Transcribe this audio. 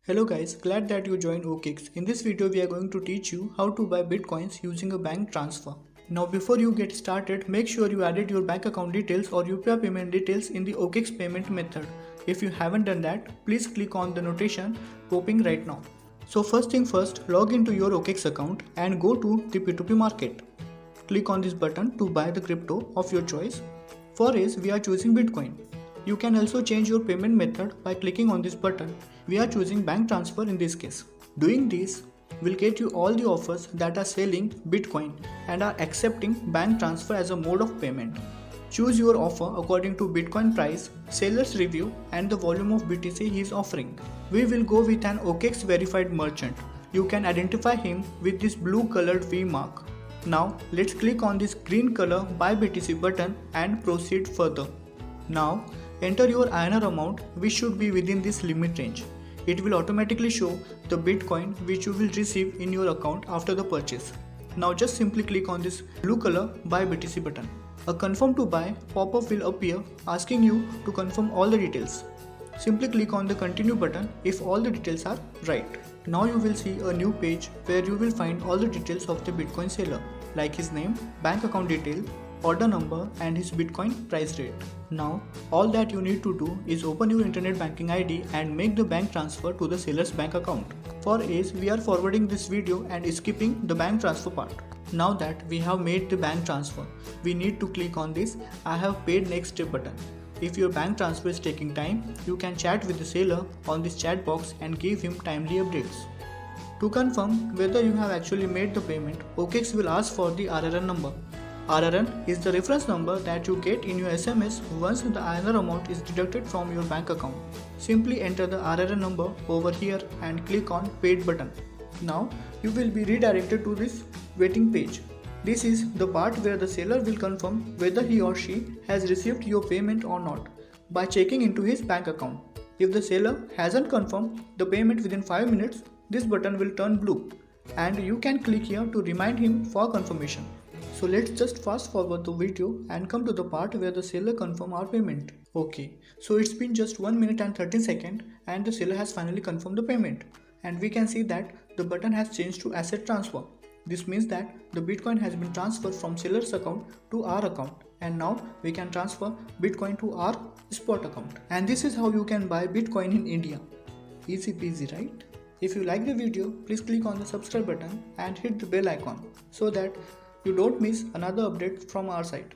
Hello guys, glad that you joined OKX. In this video we are going to teach you how to buy bitcoins using a bank transfer. Now before you get started, make sure you added your bank account details or UPI payment details in the OKX payment method. If you haven't done that, please click on the notation popping right now. So first thing first, log into your OKX account and go to the P2P market. Click on this button to buy the crypto of your choice. For us, we are choosing Bitcoin. You can also change your payment method by clicking on this button. We are choosing bank transfer in this case. Doing this will get you all the offers that are selling Bitcoin and are accepting bank transfer as a mode of payment. Choose your offer according to Bitcoin price, seller's review and the volume of BTC he is offering. We will go with an OKX verified merchant. You can identify him with this blue colored V mark. Now let's click on this green color buy BTC button and proceed further. Now enter your INR amount which should be within this limit range. It will automatically show the Bitcoin which you will receive in your account after the purchase. Now just simply click on this blue color buy BTC button. A confirm to buy pop-up will appear asking you to confirm all the details. Simply click on the continue button if all the details are right. Now you will see a new page where you will find all the details of the Bitcoin seller like his name, bank account detail, order number and his Bitcoin price rate. Now all that you need to do is open your internet banking ID and make the bank transfer to the seller's bank account. For us, we are forwarding this video and skipping the bank transfer part. Now that we have made the bank transfer, we need to click on this I have paid next step button. If your bank transfer is taking time, you can chat with the seller on this chat box and give him timely updates. To confirm whether you have actually made the payment, OKX will ask for the RRN number. RRN is the reference number that you get in your SMS once the INR amount is deducted from your bank account. Simply enter the RRN number over here and click on paid button. Now you will be redirected to this waiting page. This is the part where the seller will confirm whether he or she has received your payment or not by checking into his bank account. If the seller hasn't confirmed the payment within 5 minutes, this button will turn blue and you can click here to remind him for confirmation. So let's just fast forward the video and come to the part where the seller confirm our payment. Okay, so it's been just 1 minute and 13 seconds and the seller has finally confirmed the payment. And we can see that the button has changed to asset transfer. This means that the Bitcoin has been transferred from seller's account to our account and now we can transfer Bitcoin to our spot account. And this is how you can buy Bitcoin in India. Easy peasy, right? If you like the video, please click on the subscribe button and hit the bell icon so that you don't miss another update from our side.